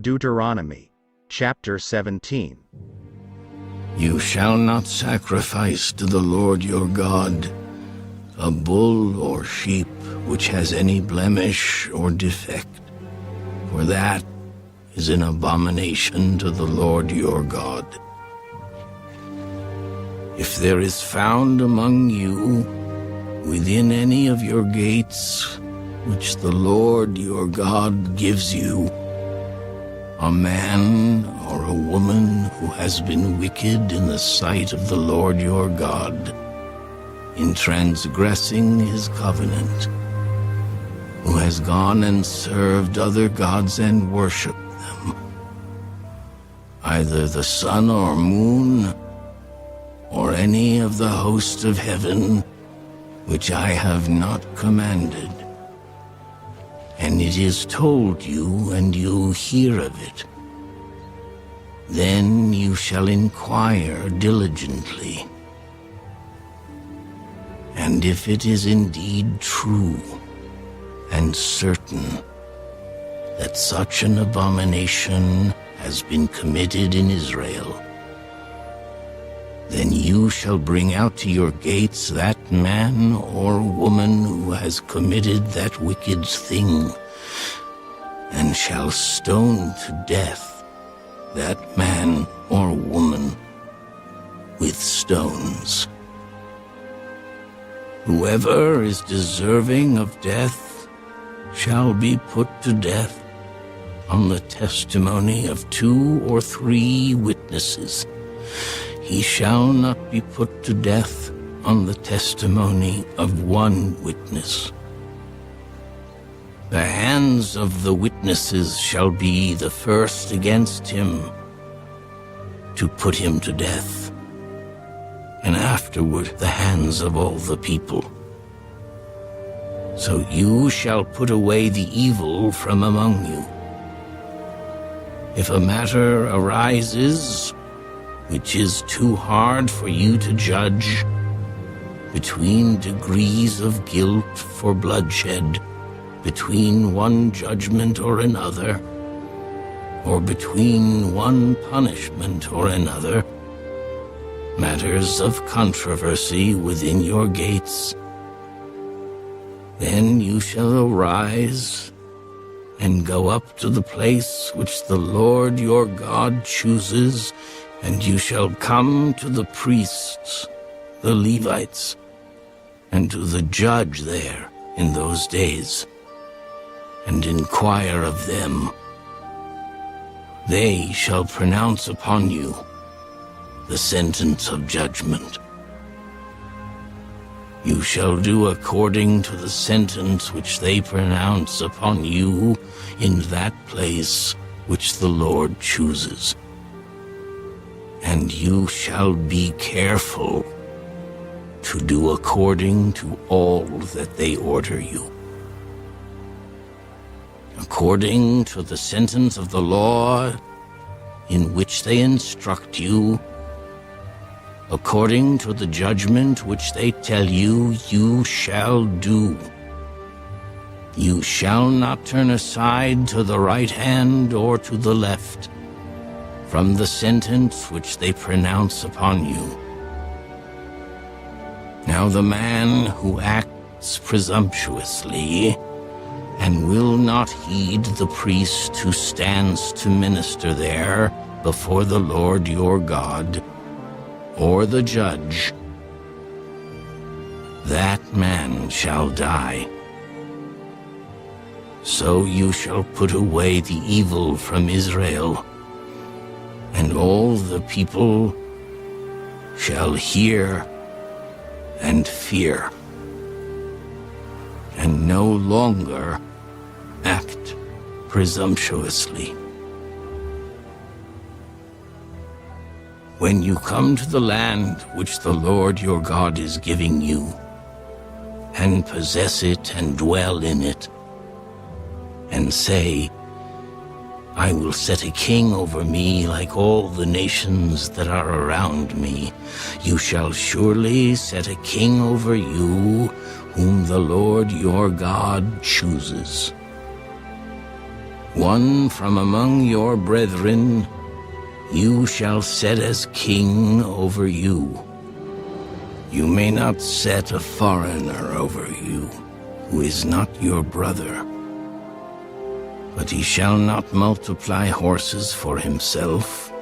Deuteronomy, chapter 17. You shall not sacrifice to the Lord your God a bull or sheep which has any blemish or defect, for that is an abomination to the Lord your God. If there is found among you, within any of your gates, which the Lord your God gives you, a man or a woman who has been wicked in the sight of the Lord your God, in transgressing his covenant, who has gone and served other gods and worshipped them, either the sun or moon, or any of the host of heaven, which I have not commanded, and it is told you, and you hear of it, then you shall inquire diligently. And if it is indeed true and certain that such an abomination has been committed in Israel, then you shall bring out to your gates that man or woman who has committed that wicked thing, and shall stone to death that man or woman with stones. Whoever is deserving of death shall be put to death on the testimony of 2 or 3 witnesses. He shall not be put to death on the testimony of 1 witness. The hands of the witnesses shall be the first against him to put him to death, and afterward the hands of all the people. So you shall put away the evil from among you. If a matter arises which is too hard for you to judge, between degrees of guilt for bloodshed, between one judgment or another, or between one punishment or another, matters of controversy within your gates, then you shall arise and go up to the place which the Lord your God chooses, and you shall come to the priests, the Levites, and to the judge there in those days, and inquire of them. They shall pronounce upon you the sentence of judgment. You shall do according to the sentence which they pronounce upon you in that place which the Lord chooses. And you shall be careful to do according to all that they order you. According to the sentence of the law in which they instruct you, according to the judgment which they tell you, you shall do. You shall not turn aside to the right hand or to the left from the sentence which they pronounce upon you. Now the man who acts presumptuously and will not heed the priest who stands to minister there before the Lord your God, or the judge, that man shall die. So you shall put away the evil from Israel, and all the people shall hear and fear, and no longer act presumptuously. When you come to the land which the Lord your God is giving you, and possess it and dwell in it, and say, I will set a king over me like all the nations that are around me. You shall surely set a king over you, whom the Lord your God chooses. One from among your brethren you shall set as king over you. You may not set a foreigner over you, who is not your brother. But he shall not multiply horses for himself,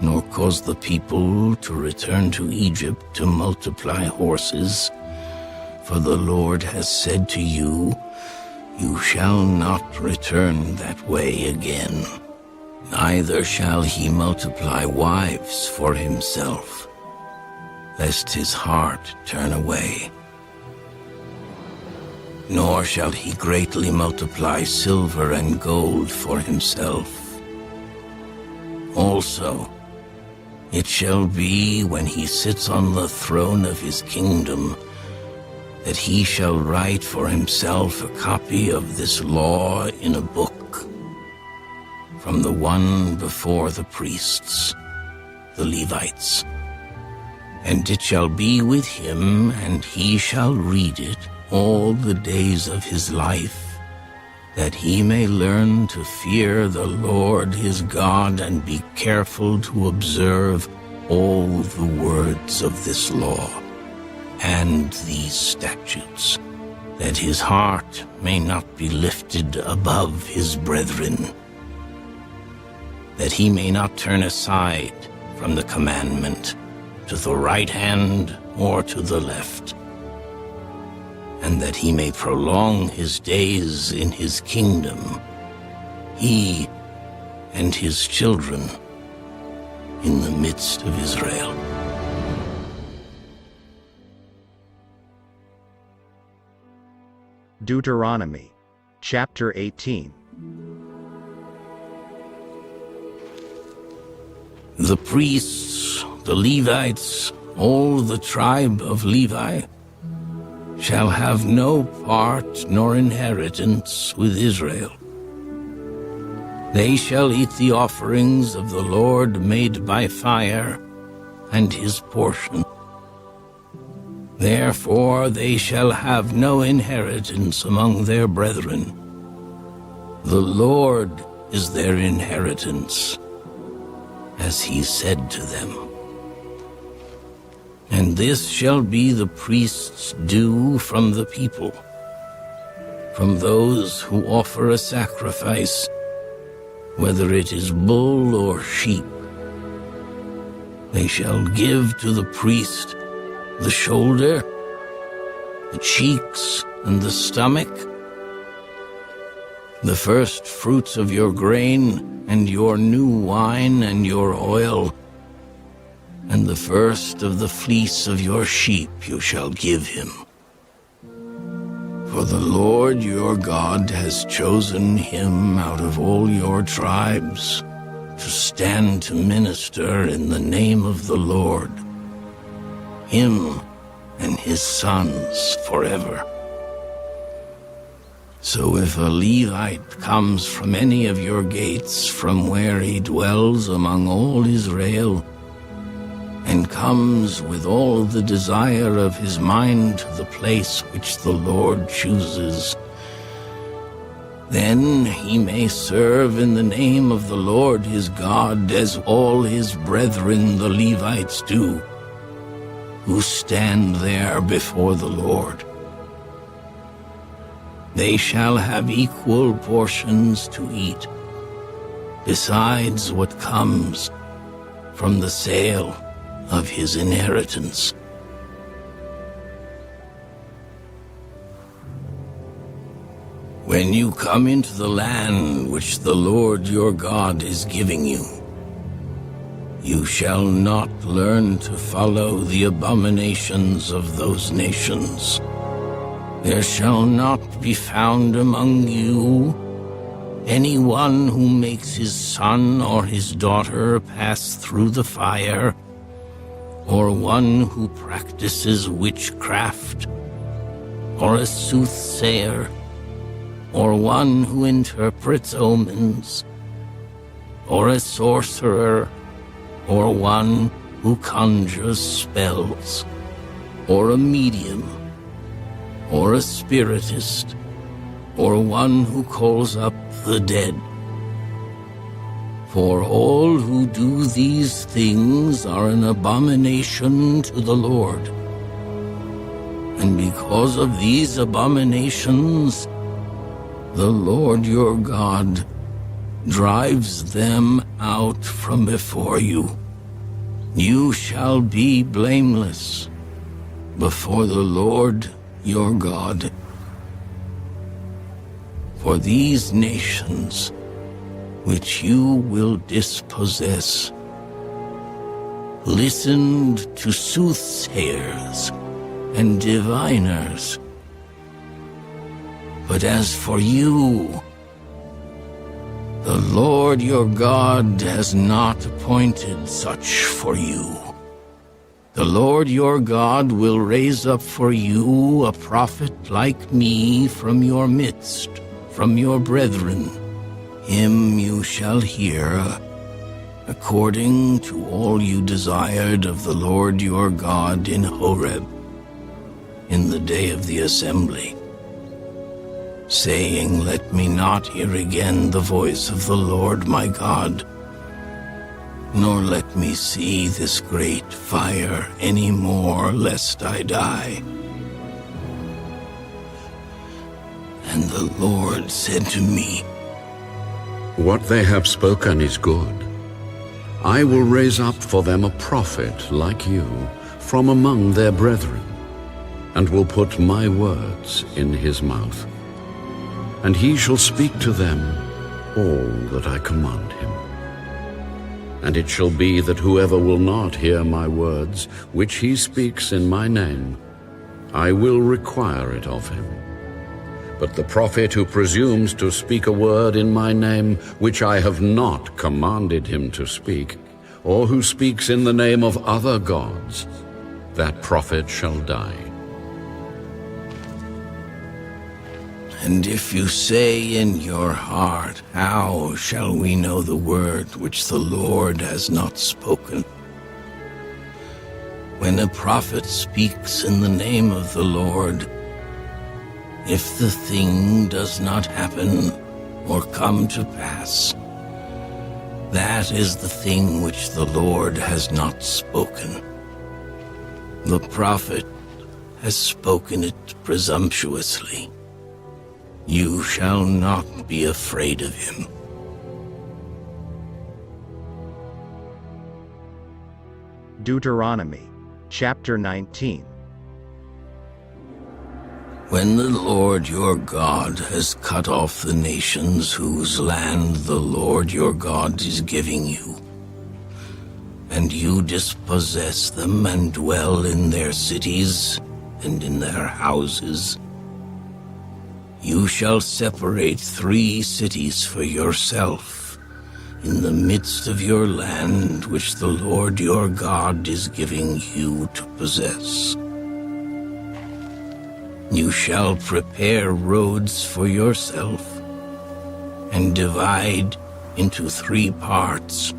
nor cause the people to return to Egypt to multiply horses. For the Lord has said to you, you shall not return that way again. Neither shall he multiply wives for himself, lest his heart turn away. Nor shall he greatly multiply silver and gold for himself. Also, it shall be when he sits on the throne of his kingdom, that he shall write for himself a copy of this law in a book, from the one before the priests, the Levites. And it shall be with him, and he shall read it all the days of his life, that he may learn to fear the Lord his God and be careful to observe all the words of this law and these statutes, that his heart may not be lifted above his brethren, that he may not turn aside from the commandment to the right hand or to the left, and that he may prolong his days in his kingdom, he and his children in the midst of Israel. Deuteronomy, chapter 18. The priests, the Levites, all the tribe of Levi, shall have no part nor inheritance with Israel. They shall eat the offerings of the Lord made by fire, and his portion. Therefore they shall have no inheritance among their brethren. The Lord is their inheritance, as he said to them. And this shall be the priest's due from the people, from those who offer a sacrifice, whether it is bull or sheep. They shall give to the priest the shoulder, the cheeks, and the stomach, the first fruits of your grain, and your new wine, and your oil, and the first of the fleece of your sheep you shall give him. For the Lord your God has chosen him out of all your tribes to stand to minister in the name of the Lord, him and his sons forever. So if a Levite comes from any of your gates, from where he dwells among all Israel, and comes with all the desire of his mind to the place which the Lord chooses, then he may serve in the name of the Lord his God, as all his brethren the Levites do, who stand there before the Lord. They shall have equal portions to eat, besides what comes from the sale of his inheritance. When you come into the land which the Lord your God is giving you, you shall not learn to follow the abominations of those nations. There shall not be found among you anyone who makes his son or his daughter pass through the fire, or one who practices witchcraft, or a soothsayer, or one who interprets omens, or a sorcerer, or one who conjures spells, or a medium, or a spiritist, or one who calls up the dead. For all who do these things are an abomination to the Lord. And because of these abominations, the Lord your God drives them out from before you. You shall be blameless before the Lord your God. For these nations which you will dispossess listened to soothsayers and diviners. But as for you, the Lord your God has not appointed such for you. The Lord your God will raise up for you a prophet like me from your midst, from your brethren. Him you shall hear, according to all you desired of the Lord your God in Horeb, in the day of the assembly, saying, Let me not hear again the voice of the Lord my God, nor let me see this great fire any more, lest I die. And the Lord said to me, What they have spoken is good. I will raise up for them a prophet like you from among their brethren, and will put my words in his mouth. And he shall speak to them all that I command him. And it shall be that whoever will not hear my words, which he speaks in my name, I will require it of him. But the prophet who presumes to speak a word in my name, which I have not commanded him to speak, or who speaks in the name of other gods, that prophet shall die. And if you say in your heart, How shall we know the word which the Lord has not spoken? When a prophet speaks in the name of the Lord, if the thing does not happen or come to pass, that is the thing which the Lord has not spoken. The prophet has spoken it presumptuously. You shall not be afraid of him. Deuteronomy, chapter 19. When the Lord your God has cut off the nations whose land the Lord your God is giving you, and you dispossess them and dwell in their cities and in their houses, you shall separate 3 cities for yourself in the midst of your land which the Lord your God is giving you to possess. You shall prepare roads for yourself and divide into 3 parts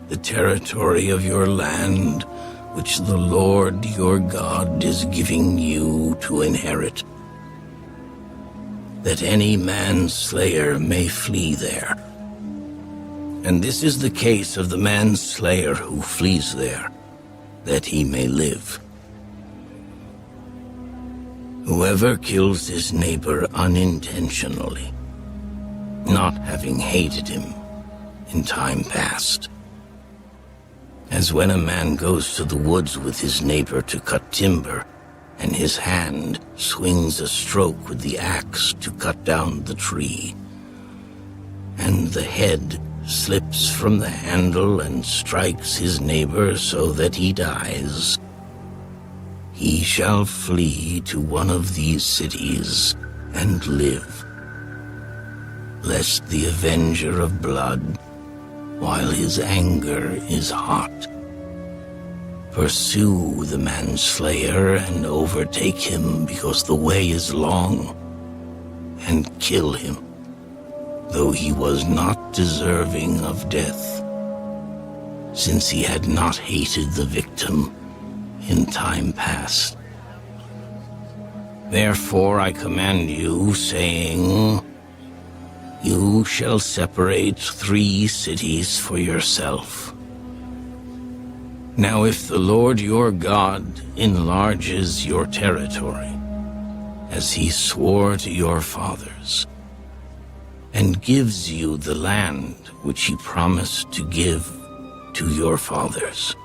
the territory of your land which the Lord your God is giving you to inherit, that any manslayer may flee there. And this is the case of the manslayer who flees there, that he may live. Whoever kills his neighbor unintentionally, not having hated him in time past, as when a man goes to the woods with his neighbor to cut timber, and his hand swings a stroke with the axe to cut down the tree, and the head slips from the handle and strikes his neighbor so that he dies, he shall flee to one of these cities and live, lest the avenger of blood, while his anger is hot, pursue the manslayer and overtake him because the way is long, and kill him, though he was not deserving of death, since he had not hated the victim in time past. Therefore I command you, saying, You shall separate 3 cities for yourself. Now if the Lord your God enlarges your territory, as he swore to your fathers, and gives you the land which he promised to give to your fathers,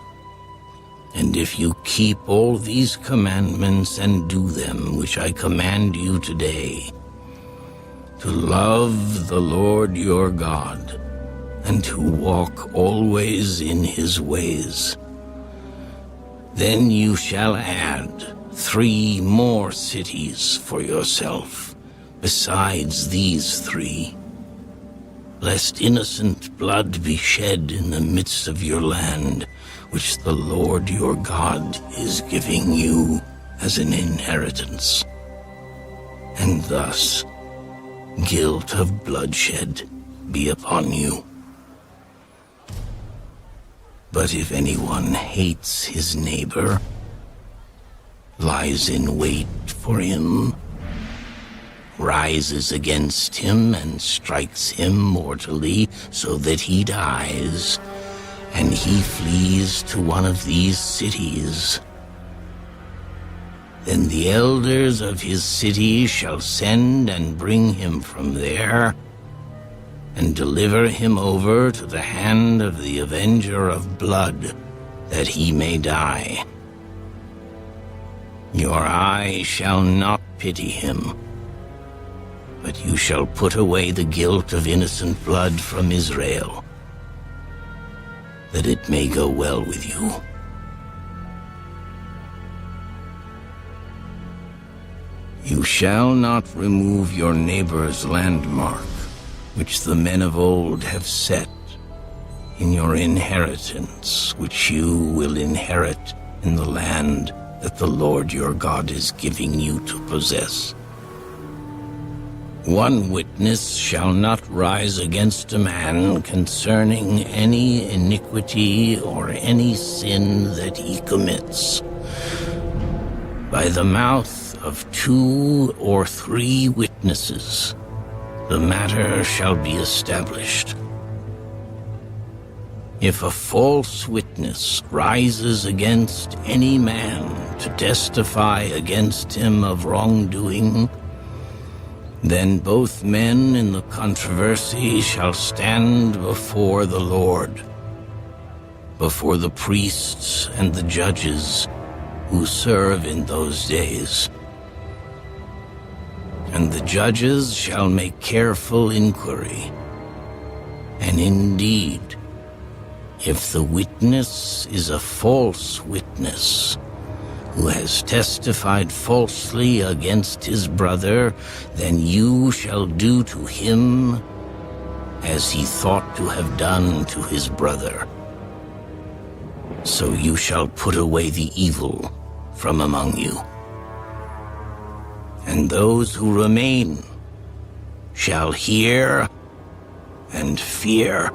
and if you keep all these commandments and do them which I command you today, to love the Lord your God, and to walk always in his ways, then you shall add 3 more cities for yourself, besides these 3, lest innocent blood be shed in the midst of your land, which the Lord your God is giving you as an inheritance. And thus, guilt of bloodshed be upon you. But if anyone hates his neighbor, lies in wait for him, rises against him and strikes him mortally so that he dies, and he flees to one of these cities, then the elders of his city shall send and bring him from there, and deliver him over to the hand of the avenger of blood, that he may die. Your eye shall not pity him, but you shall put away the guilt of innocent blood from Israel, that it may go well with you. You shall not remove your neighbor's landmark, which the men of old have set in your inheritance, which you will inherit in the land that the Lord your God is giving you to possess. 1 witness shall not rise against a man concerning any iniquity or any sin that he commits. By the mouth of 2 or 3 witnesses, the matter shall be established. If a false witness rises against any man to testify against him of wrongdoing, then both men in the controversy shall stand before the Lord, before the priests and the judges who serve in those days. And the judges shall make careful inquiry. And indeed, if the witness is a false witness, who has testified falsely against his brother, then you shall do to him as he thought to have done to his brother. So you shall put away the evil from among you. And those who remain shall hear and fear,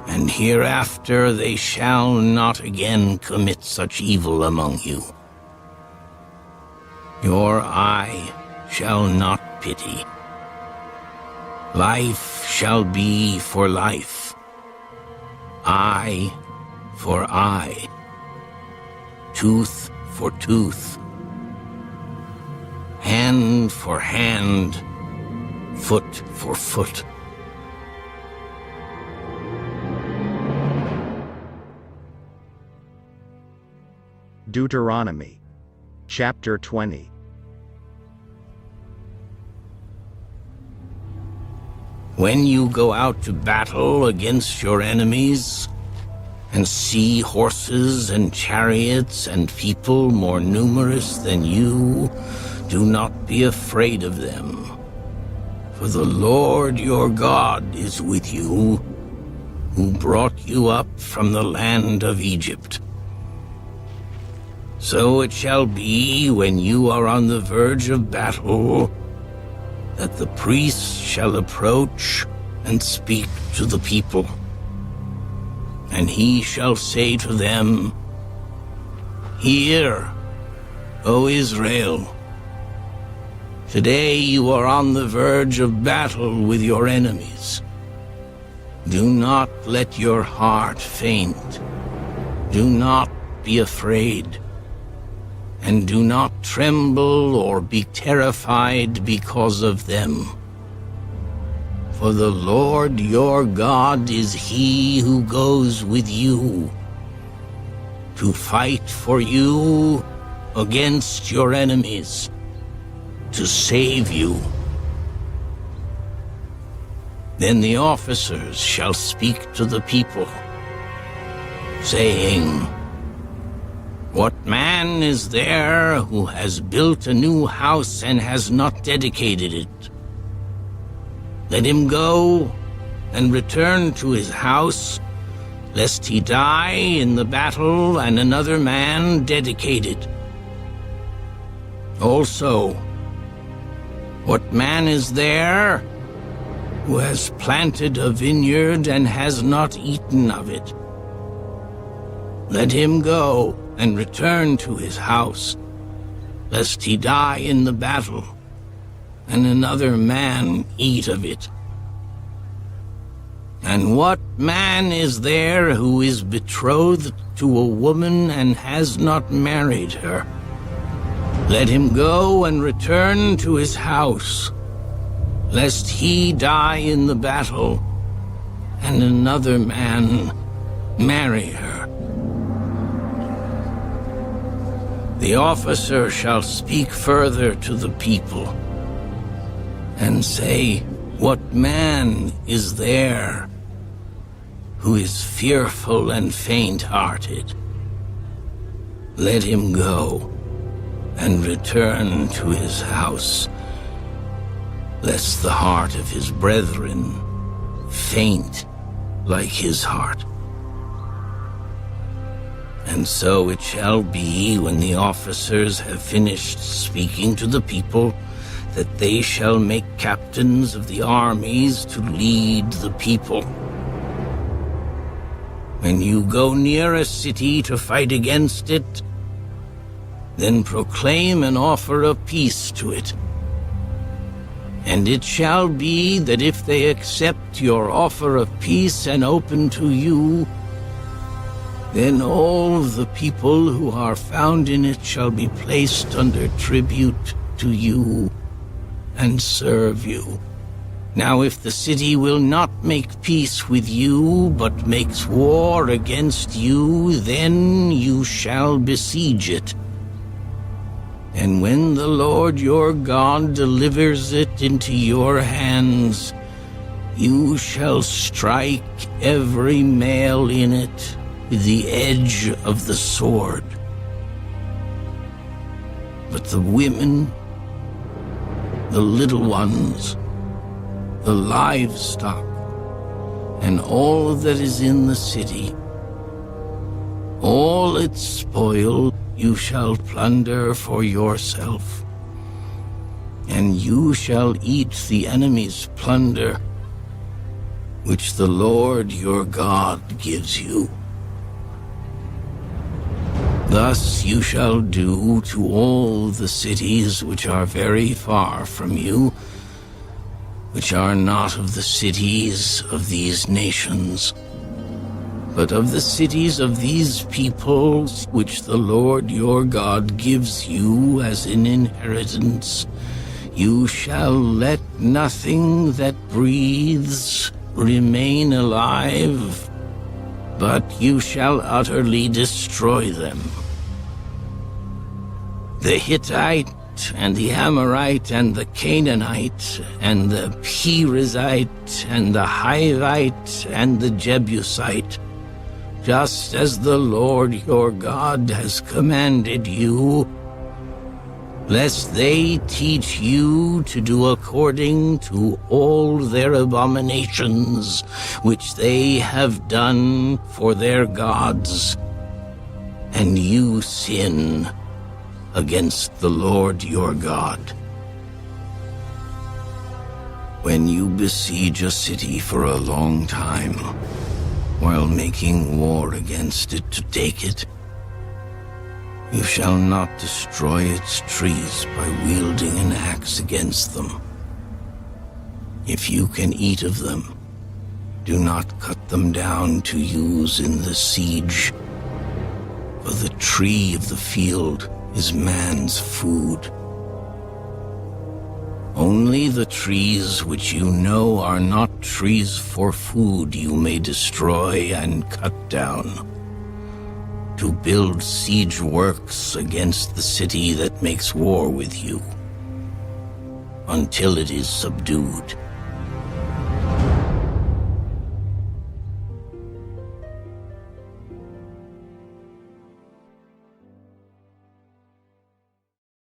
and hereafter they shall not again commit such evil among you. Your eye shall not pity. Life shall be for life, eye for eye, tooth for tooth, hand for hand, foot for foot. Deuteronomy, chapter 20. When you go out to battle against your enemies, and see horses and chariots and people more numerous than you, do not be afraid of them. For the Lord your God is with you, who brought you up from the land of Egypt. So it shall be when you are on the verge of battle, that the priest shall approach and speak to the people. And he shall say to them, Hear, O Israel, Today you are on the verge of battle with your enemies. Do not let your heart faint. Do not be afraid. And do not tremble or be terrified because of them. For the Lord your God is He who goes with you to fight for you against your enemies, to save you. Then the officers shall speak to the people, saying, "What man is there who has built a new house and has not dedicated it? Let him go and return to his house, lest he die in the battle and another man dedicate it. Also, what man is there who has planted a vineyard and has not eaten of it? Let him go and return to his house, lest he die in the battle and another man eat of it. And what man is there who is betrothed to a woman and has not married her? Let him go and return to his house, lest he die in the battle and another man marry her." The officer shall speak further to the people and say, "What man is there who is fearful and faint-hearted? Let him go and return to his house, lest the heart of his brethren faint like his heart." And so it shall be, when the officers have finished speaking to the people, that they shall make captains of the armies to lead the people. When you go near a city to fight against it, then proclaim an offer of peace to it. And it shall be that if they accept your offer of peace and open to you, then all the people who are found in it shall be placed under tribute to you and serve you. Now if the city will not make peace with you, but makes war against you, then you shall besiege it. And when the Lord your God delivers it into your hands, you shall strike every male in it with the edge of the sword. But the women, the little ones, the livestock, and all that is in the city, all its spoil you shall plunder for yourself, and you shall eat the enemy's plunder, which the Lord your God gives you. Thus you shall do to all the cities which are very far from you, which are not of the cities of these nations, but of the cities of these peoples which the Lord your God gives you as an inheritance. You shall let nothing that breathes remain alive, but you shall utterly destroy them. The Hittite and the Amorite and the Canaanite and the Perizzite and the Hivite and the Jebusite, just as the Lord your God has commanded you, lest they teach you to do according to all their abominations which they have done for their gods, and you sin against the Lord your God. When you besiege a city for a long time, while making war against it to take it, You shall not destroy its trees by wielding an axe against them. If you can eat of them, do not cut them down to use in the siege, for the tree of the field is man's food. Only the trees which you know are not trees for food you may destroy and cut down, to build siege works against the city that makes war with you, until it is subdued.